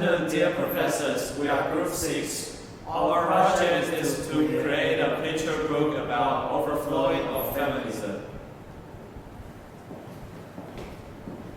afternoon, dear professors. We are Group 6. Our project is to create a picture book about overflowing of feminism.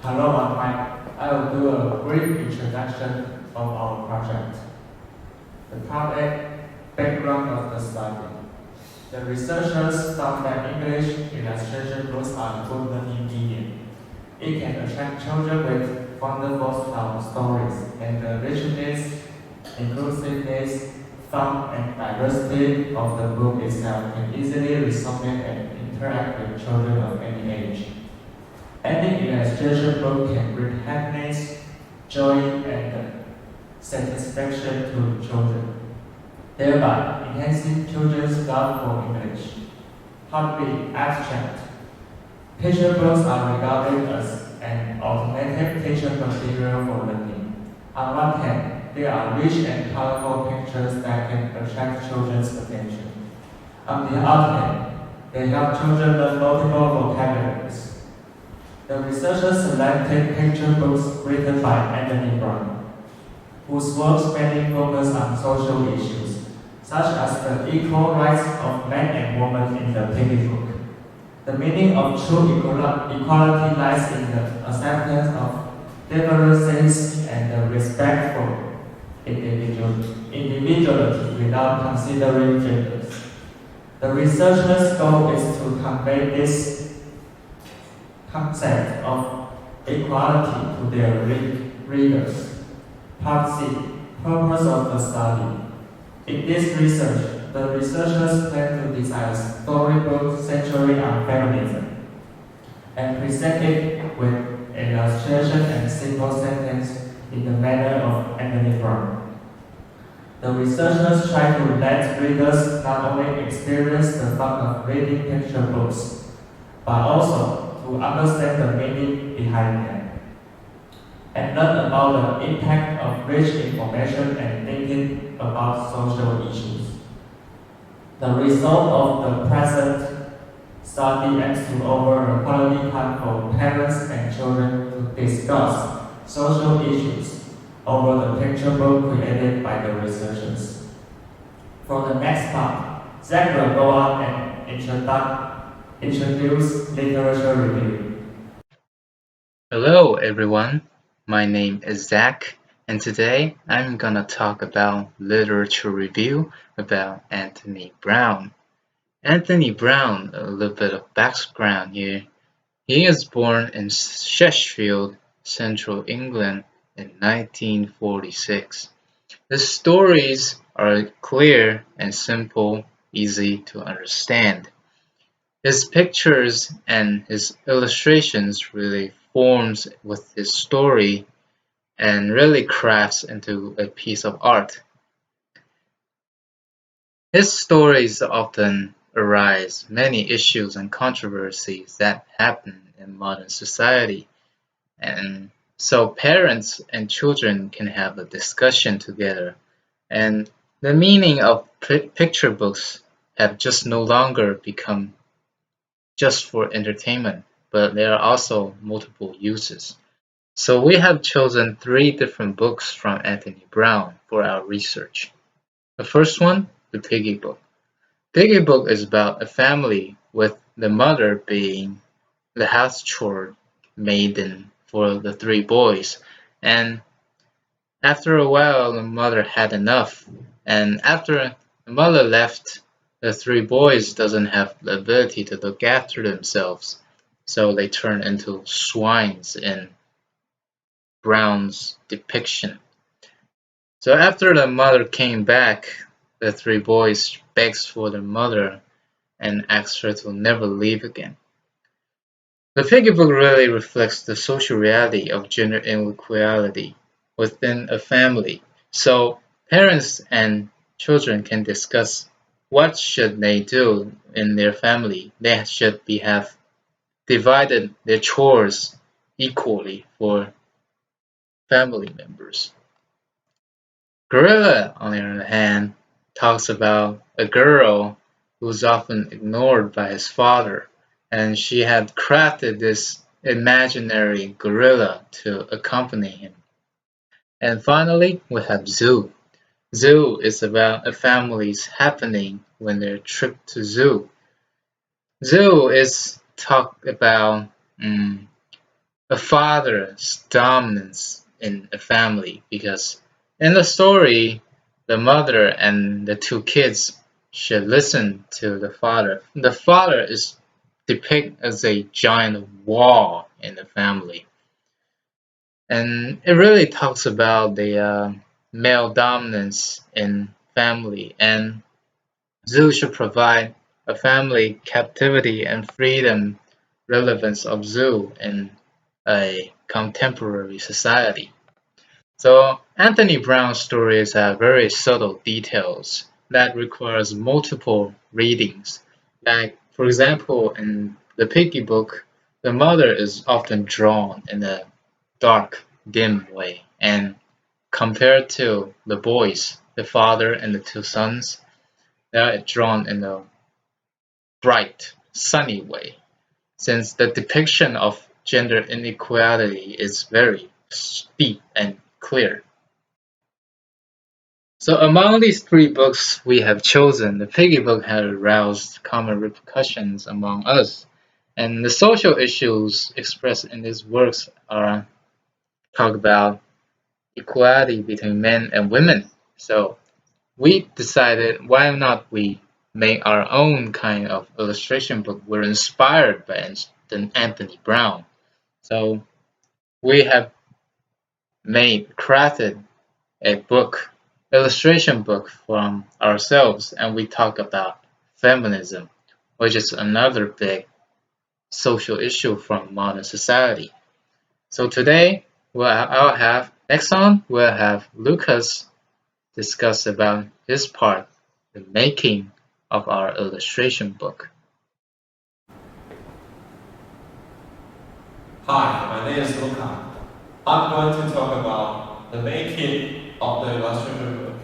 Hello, I'm Mike. I will do a brief introduction of our project. The Part A, background of the study. The researchers found that English illustration books are a good learning medium. It can attract children with wonderful stories, and the richness, inclusiveness, fun, and diversity of the book itself can easily resonate and interact with children of any age. Any illustration book can bring happiness, joy, and satisfaction to children, thereby enhancing children's love for English. Part B, abstract. Picture books are regarded as an alternative teaching material for learning. On one hand, they are rich and colorful pictures that can attract children's attention. On the other hand, they help children learn multiple vocabularies. The researchers selected picture books written by Anthony Brown, whose works mainly focus on social issues, such as the equal rights of men and women in the Piggy Book. The meaning of true equality lies in the acceptance of differences and the respect for individuality without considering genders. The researchers' goal is to convey this concept of equality to their readers. Part C, purpose of the study. In this research, the researchers plan to design a storybook centering on feminism and present it with illustration and simple sentence in the manner of Anthony Brown. The researchers try to let readers not only experience the fun of reading picture books, but also to understand the meaning behind them and learn about the impact of rich information and thinking about social issues. The result of the present study aims to offer a quality time for parents and children to discuss social issues over the picture book created by the researchers. For the next part, Zach will go on and introduce literature review. Hello everyone, my name is Zach, and today I'm gonna talk about literature review about Anthony Brown. Anthony Brown, a little bit of background here. He is born in Sheffield, Central England in 1946. His stories are clear and simple, easy to understand. His pictures and his illustrations really forms with his story and really crafts into a piece of art. His stories often arise many issues and controversies that happen in modern society, and so parents and children can have a discussion together, and the meaning of picture books have just no longer become just for entertainment, but there are also multiple uses. So we have chosen 3 different books from Anthony Brown for our research. The first one, the Piggy Book. Piggy Book is about a family with the mother being the house chore maiden for the 3 boys, and after a while the mother had enough, and after the mother left, the 3 boys doesn't have the ability to look after themselves, so they turn into swines in Brown's depiction. So after the mother came back, the 3 boys begs for their mother and asks her to never leave again. The Piggy Book really reflects the social reality of gender inequality within a family. So parents and children can discuss what should they do in their family. They should have divided their chores equally for family members. Gorilla, on the other hand, talks about a girl who's often ignored by his father, and she had crafted this imaginary gorilla to accompany him. And finally, we have zoo. Zoo is about a family's happening when their trip to zoo. Zoo is talk about a father's dominance in a family because in the story, the mother and the two kids should listen to the father. The father is depicted as a giant wall in the family, and it really talks about the male dominance in family. And zoo should provide a family captivity and freedom relevance of zoo in a contemporary society. So Anthony Brown's stories have very subtle details that requires multiple readings. Like for example, in the Piggy book, the mother is often drawn in a dark, dim way, and compared to the boys, the father and the two sons, they are drawn in a bright, sunny way, since the depiction of gender inequality is very steep and clear. So among these three books we have chosen, the Piggy book has aroused common repercussions among us, and the social issues expressed in these works are talk about equality between men and women. So we decided why not we make our own kind of illustration book. We're inspired by Anthony Brown. So we have crafted a book, illustration book from ourselves, and we talk about feminism, which is another big social issue from modern society. So today, next on, we'll have Lucas discuss about his part, the making of our illustration book. Hi, my name is Luca. I'm going to talk about the making of the illustration book.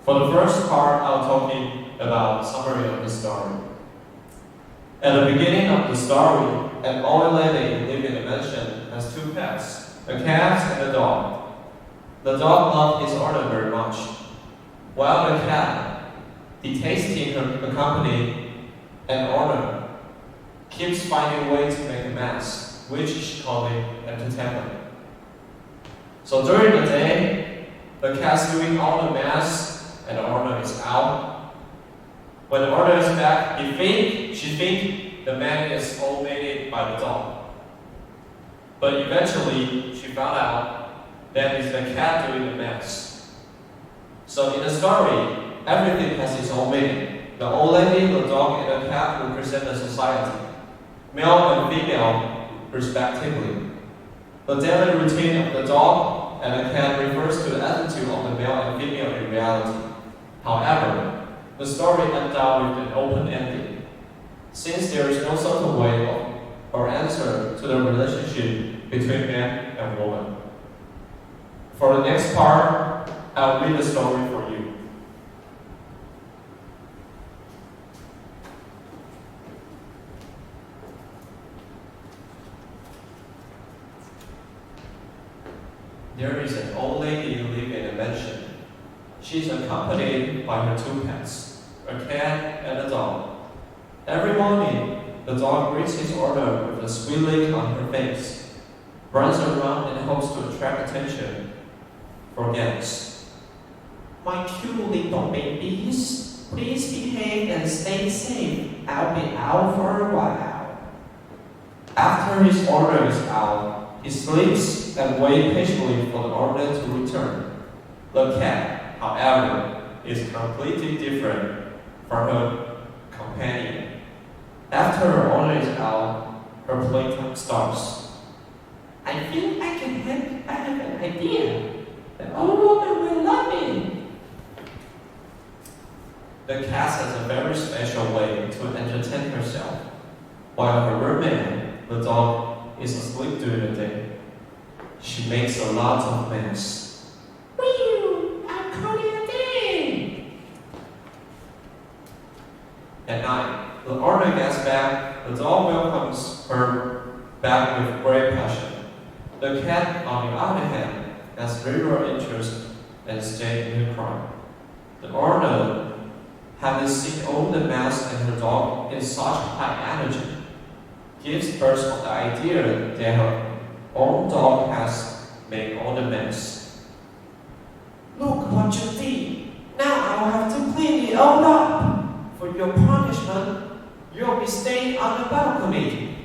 For the first part, I'll talking about summary of the story. At the beginning of the story, an old lady living in a mansion has two pets, a cat and a dog. The dog loved his owner very much, while the cat, detesting her company and owner, keeps finding ways to make a mess, which she calls entertainment. So during the day, the cat's doing all the mess and the owner is out. When the owner is back, she thinks the man is all made by the dog. But eventually, she found out that it's the cat doing the mess. So in the story, everything has its own meaning. The old lady, the dog, and the cat represent the society, male and female respectively. The daily routine of the dog and the cat refers to the attitude of the male and female in reality. However, the story ends out with an open ending, since there is no certain way or answer to the relationship between man and woman. For the next part, I'll read the story for you. There is an old lady who lives in a mansion. She is accompanied by her two pets, a cat and a dog. Every morning, the dog greets his owner with a sweet lick on her face, runs around and hopes to attract attention for guests. My cute little babies, please behave and stay safe. I'll be out for a while. After his owner is out, he sleeps and waits patiently for the owner to return. The cat, however, is completely different from her companion. After her owner is out, her playtime starts. I feel I have an idea. The old woman will love me. The cat has a very special way to entertain herself, while her roommate, the dog, is asleep during the day. She makes a lot of mess. Wee! I'm calling a day! At night, the owner gets back. The dog welcomes her back with great passion. The cat, on the other hand, has zero interest and stay neutral. The owner, having seen all the mess and her dog in such high energy, gives birth to the idea that her own dog has made all the mess. Look what you did! Now I'll have to clean it all up! For your punishment, you'll be staying on the balcony.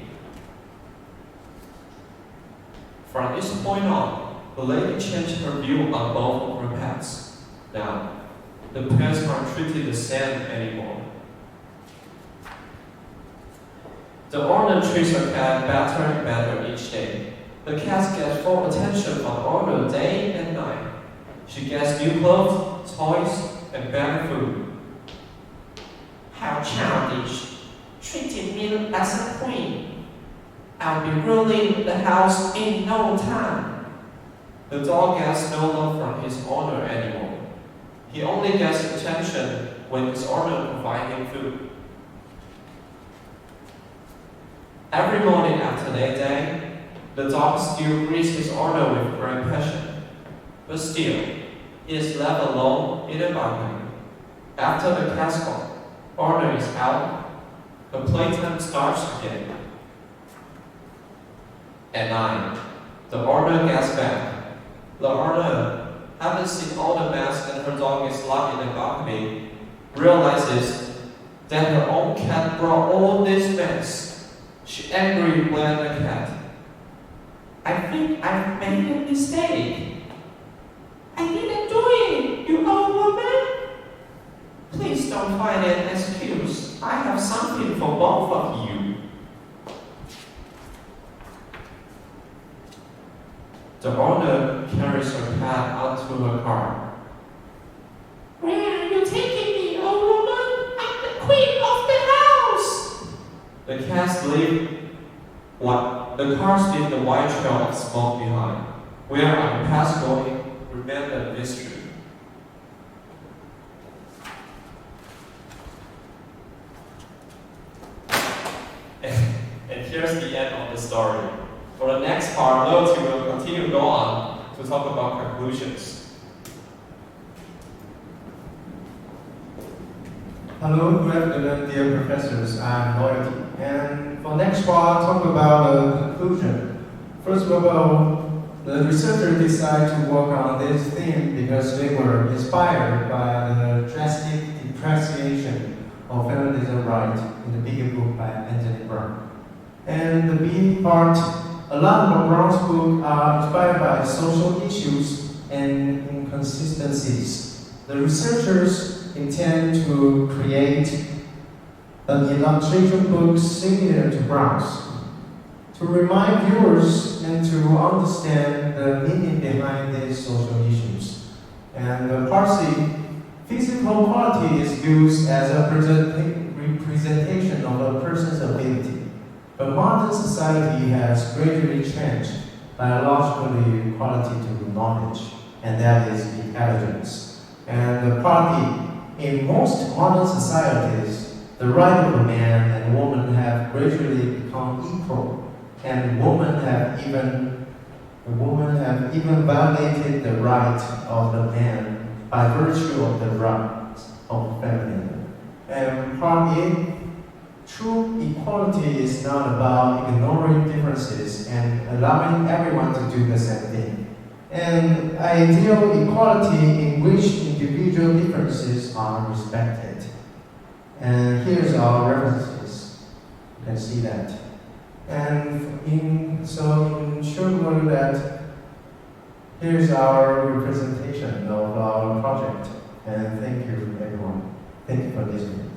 From this point on, the lady changed her view on both of her pets. Now, the pets aren't treated the same anymore. The owner treats her cat better and better each day. The cat gets full attention from the owner day and night. She gets new clothes, toys, and better food. How childish! Treating me as a queen. I'll be ruling the house in no time. The dog gets no love from his owner anymore. He only gets attention when his owner provides him food. Every morning after that day, the dog still greets his owner with great passion. But still, he is left alone in the balcony. After the cat's owner is out, the playtime starts again. At night, the owner gets back. The owner, having seen all the mess and her dog is locked in the balcony, realizes that her own cat brought all this mess. She angrily blamed the cat. I think I've made a mistake. I didn't do it, you old woman. Please don't find an excuse. I have something for both of you. The owner carries her cat onto her car. Where are you taking me, old woman? I'm the queen of the house! The cats leave the cars leave the white trail of smoke behind. Where are the past going? Remain a mystery. And here's the end of the story. For the next part, Loyalty will continue to go on to talk about conclusions. Hello, good afternoon, dear professors. I'm Loyalty. And for next part, I'll talk about the conclusion. First of all, the researchers decided to work on this theme because they were inspired by the drastic depreciation of feminism right in the bigger book by Anthony Brown. And the B part, a lot of Brown's books are inspired by social issues and inconsistencies. The researchers intend to create an illustration book similar to Brown's, to remind viewers and to understand the meaning behind these social issues. And partly, physical quality is used as a representation of a person's ability. But modern society has gradually changed biologically quality to knowledge, and that is intelligence. And partly, in most modern societies, the right of a man and woman have gradually become equal, and women have even violated the right of the man by virtue of the right of feminism. And partly, true equality is not about ignoring differences and allowing everyone to do the same thing. And ideal equality in which individual differences are respected. And here's our references. You can see that. And in short order that here's our representation of our project. And thank you everyone. Thank you for listening.